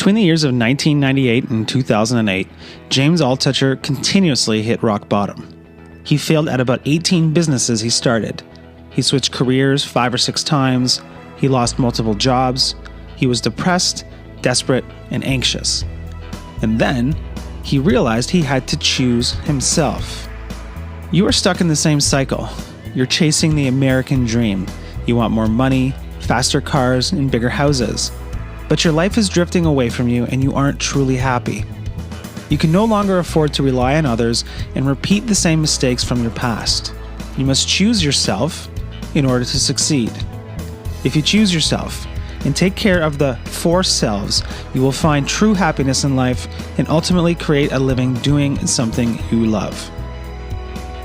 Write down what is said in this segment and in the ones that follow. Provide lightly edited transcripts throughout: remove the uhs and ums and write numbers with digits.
Between the years of 1998 and 2008, James Altucher continuously hit rock bottom. He failed at about 18 businesses he started. He switched careers 5 or 6 times. He lost multiple jobs. He was depressed, desperate, and anxious. And then, he realized he had to choose himself. You are stuck in the same cycle. You're chasing the American dream. You want more money, faster cars, and bigger houses. But your life is drifting away from you and you aren't truly happy. You can no longer afford to rely on others and repeat the same mistakes from your past. You must choose yourself in order to succeed. If you choose yourself and take care of the 4 selves, you will find true happiness in life and ultimately create a living doing something you love.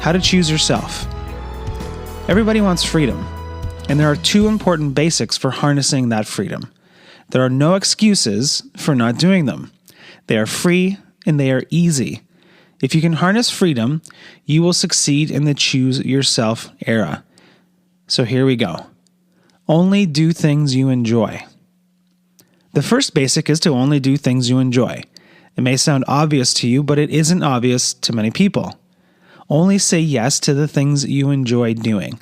How to choose yourself. Everybody wants freedom, and there are 2 important basics for harnessing that freedom. There are no excuses for not doing them. They are free and they are easy. If you can harness freedom, you will succeed in the choose yourself era. So here we go. Only do things you enjoy. The first basic is to only do things you enjoy. It may sound obvious to you, but it isn't obvious to many people. Only say yes to the things you enjoy doing.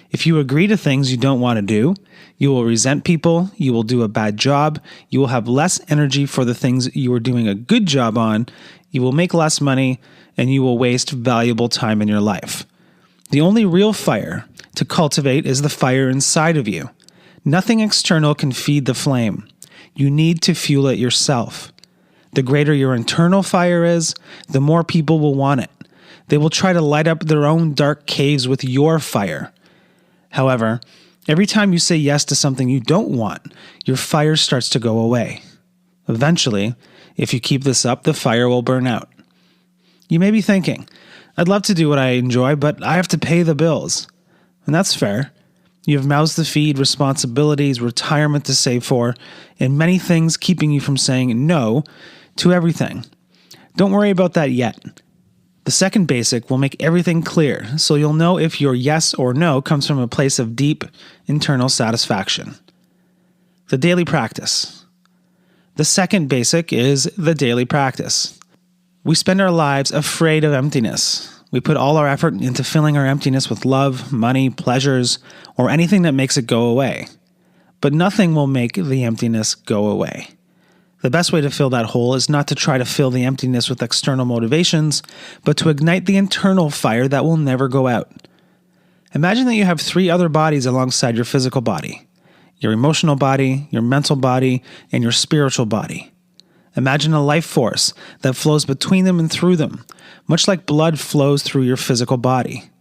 If you agree to things you don't want to do, you will resent people, you will do a bad job, you will have less energy for the things you are doing a good job on, you will make less money, and you will waste valuable time in your life. The only real fire to cultivate is the fire inside of you. Nothing external can feed the flame. You need to fuel it yourself. The greater your internal fire is, the more people will want it. They will try to light up their own dark caves with your fire. However, every time you say yes to something you don't want, your fire starts to go away. Eventually, if you keep this up, the fire will burn out. You may be thinking, I'd love to do what I enjoy, but I have to pay the bills. And that's fair. You have mouths to feed, responsibilities, retirement to save for, and many things keeping you from saying no to everything. Don't worry about that yet. The second basic will make everything clear, so you'll know if your yes or no comes from a place of deep internal satisfaction. The daily practice. The second basic is the daily practice. We spend our lives afraid of emptiness. We put all our effort into filling our emptiness with love, money, pleasures, or anything that makes it go away. But nothing will make the emptiness go away. The best way to fill that hole is not to try to fill the emptiness with external motivations, but to ignite the internal fire that will never go out. Imagine that you have 3 other bodies alongside your physical body: your emotional body, your mental body, and your spiritual body. Imagine a life force that flows between them and through them, much like blood flows through your physical body.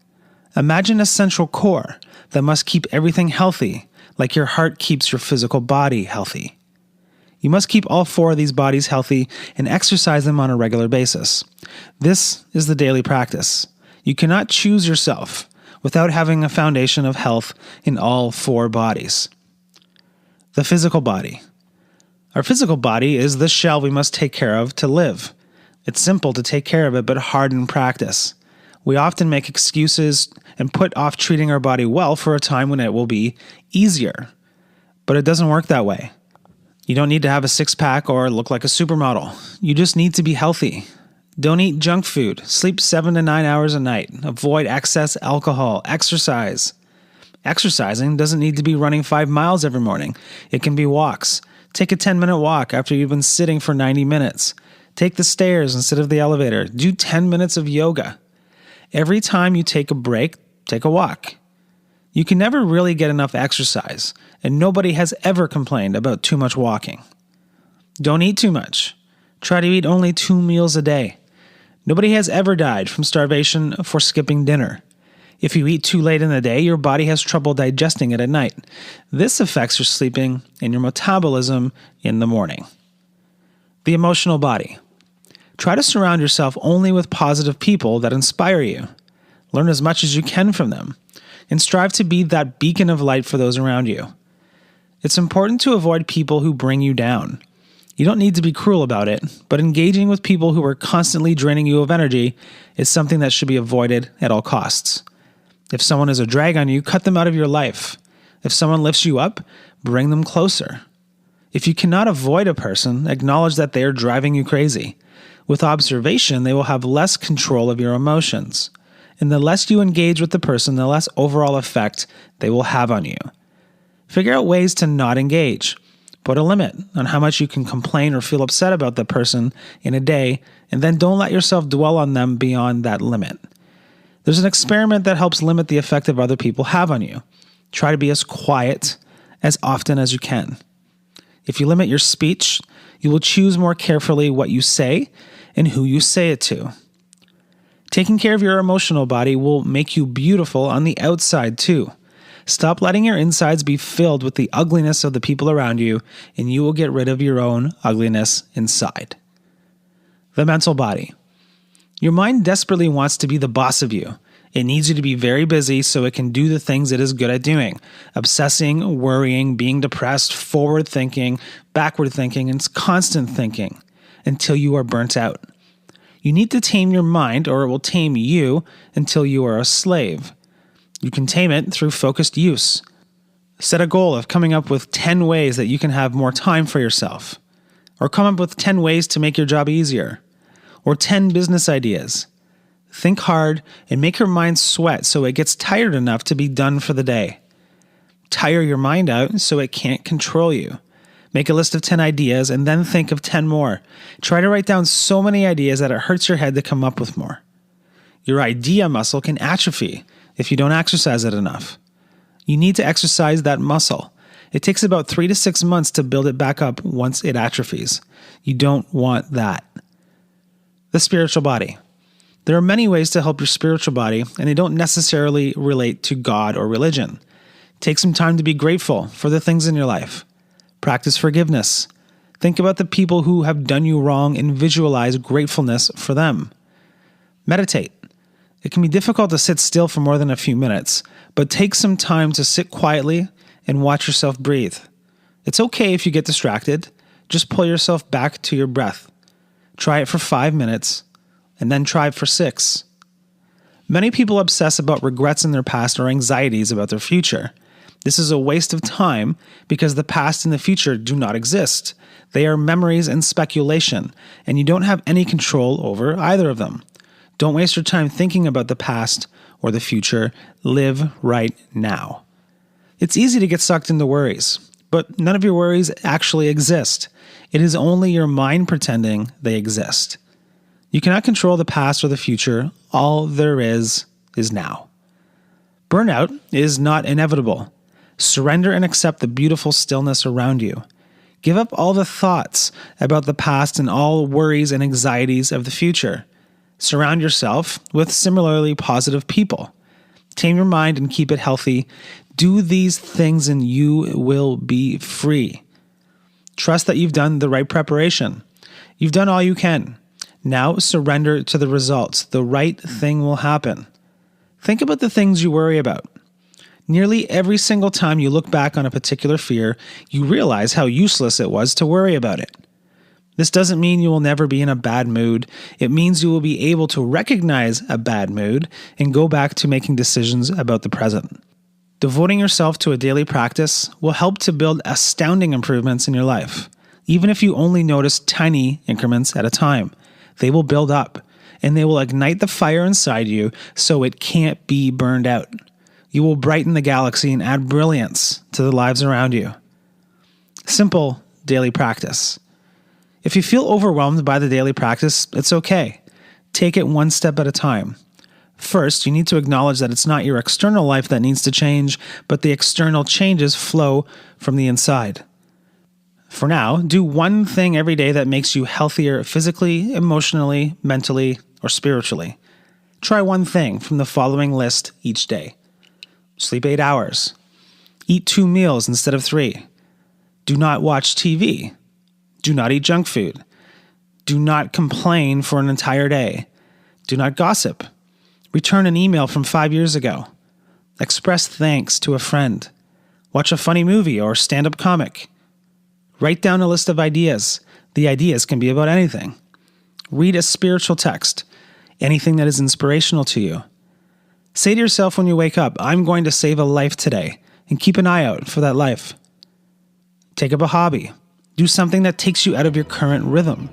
Imagine a central core that must keep everything healthy, like your heart keeps your physical body healthy. You must keep all 4 of these bodies healthy and exercise them on a regular basis. This is the daily practice. You cannot choose yourself without having a foundation of health in all 4 bodies. The physical body. Our physical body is the shell we must take care of to live. It's simple to take care of it, but hard in practice. We often make excuses and put off treating our body well for a time when it will be easier. But it doesn't work that way. You don't need to have a 6-pack or look like a supermodel. You just need to be healthy. Don't eat junk food. Sleep 7 to 9 hours a night. Avoid excess alcohol. Exercise. Exercising doesn't need to be running 5 miles every morning. It can be walks. Take a 10-minute walk after you've been sitting for 90 minutes. Take the stairs instead of the elevator. Do 10 minutes of yoga. Every time you take a break, take a walk. You can never really get enough exercise, and nobody has ever complained about too much walking. Don't eat too much. Try to eat only 2 meals a day. Nobody has ever died from starvation for skipping dinner. If you eat too late in the day, your body has trouble digesting it at night. This affects your sleeping and your metabolism in the morning. The emotional body. Try to surround yourself only with positive people that inspire you. Learn as much as you can from them, and strive to be that beacon of light for those around you. It's important to avoid people who bring you down. You don't need to be cruel about it, but engaging with people who are constantly draining you of energy is something that should be avoided at all costs. If someone is a drag on you, cut them out of your life. If someone lifts you up, bring them closer. If you cannot avoid a person, acknowledge that they are driving you crazy. With observation, they will have less control of your emotions. And the less you engage with the person, the less overall effect they will have on you. Figure out ways to not engage. Put a limit on how much you can complain or feel upset about the person in a day, and then don't let yourself dwell on them beyond that limit. There's an experiment that helps limit the effect of other people have on you. Try to be as quiet as often as you can. If you limit your speech, you will choose more carefully what you say and who you say it to. Taking care of your emotional body will make you beautiful on the outside too. Stop letting your insides be filled with the ugliness of the people around you, and you will get rid of your own ugliness inside. The mental body. Your mind desperately wants to be the boss of you. It needs you to be very busy so it can do the things it is good at doing. Obsessing, worrying, being depressed, forward thinking, backward thinking, and constant thinking until you are burnt out. You need to tame your mind or it will tame you until you are a slave. You can tame it through focused use. Set a goal of coming up with 10 ways that you can have more time for yourself. Or come up with 10 ways to make your job easier. Or 10 business ideas. Think hard and make your mind sweat so it gets tired enough to be done for the day. Tire your mind out so it can't control you. Make a list of 10 ideas and then think of 10 more. Try to write down so many ideas that it hurts your head to come up with more. Your idea muscle can atrophy if you don't exercise it enough. You need to exercise that muscle. It takes about 3 to 6 months to build it back up once it atrophies. You don't want that. The spiritual body. There are many ways to help your spiritual body, and they don't necessarily relate to God or religion. Take some time to be grateful for the things in your life. Practice forgiveness. Think about the people who have done you wrong and visualize gratefulness for them. Meditate. It can be difficult to sit still for more than a few minutes, but take some time to sit quietly and watch yourself breathe. It's okay if you get distracted. Just pull yourself back to your breath. Try it for 5 minutes, and then try it for 6. Many people obsess about regrets in their past or anxieties about their future. This is a waste of time because the past and the future do not exist. They are memories and speculation, and you don't have any control over either of them. Don't waste your time thinking about the past or the future. Live right now. It's easy to get sucked into worries, but none of your worries actually exist. It is only your mind pretending they exist. You cannot control the past or the future. All there is now. Burnout is not inevitable. Surrender and accept the beautiful stillness around you. Give up all the thoughts about the past and all worries and anxieties of the future. Surround yourself with similarly positive people. Tame your mind and keep it healthy. Do these things and you will be free. Trust that you've done the right preparation. You've done all you can. Now surrender to the results. The right thing will happen. Think about the things you worry about. Nearly every single time you look back on a particular fear, you realize how useless it was to worry about it. This doesn't mean you will never be in a bad mood. It means you will be able to recognize a bad mood and go back to making decisions about the present. Devoting yourself to a daily practice will help to build astounding improvements in your life. Even if you only notice tiny increments at a time, they will build up and they will ignite the fire inside you so it can't be burned out. You will brighten the galaxy and add brilliance to the lives around you. Simple daily practice. If you feel overwhelmed by the daily practice, it's okay. Take it one step at a time. First, you need to acknowledge that it's not your external life that needs to change, but the external changes flow from the inside. For now, do one thing every day that makes you healthier physically, emotionally, mentally, or spiritually. Try one thing from the following list each day. Sleep 8 hours. Eat 2 meals instead of 3. Do not watch TV. Do not eat junk food. Do not complain for an entire day. Do not gossip. Return an email from 5 years ago. Express thanks to a friend. Watch a funny movie or stand-up comic. Write down a list of ideas. The ideas can be about anything. Read a spiritual text. Anything that is inspirational to you. Say to yourself when you wake up, I'm going to save a life today, and keep an eye out for that life. Take up a hobby. Do something that takes you out of your current rhythm.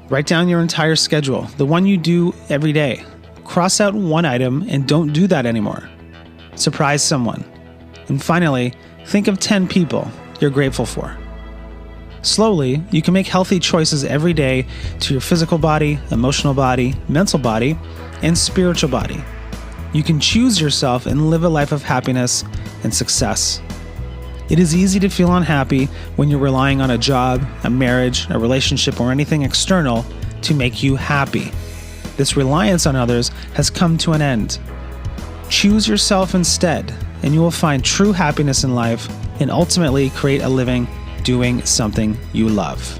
Write down your entire schedule, the one you do every day. Cross out one item and don't do that anymore. Surprise someone. And finally, think of 10 people you're grateful for. Slowly, you can make healthy choices every day to your physical body, emotional body, mental body, and spiritual body. You can choose yourself and live a life of happiness and success. It is easy to feel unhappy when you're relying on a job, a marriage, a relationship, or anything external to make you happy. This reliance on others has come to an end. Choose yourself instead, and you will find true happiness in life and ultimately create a living doing something you love.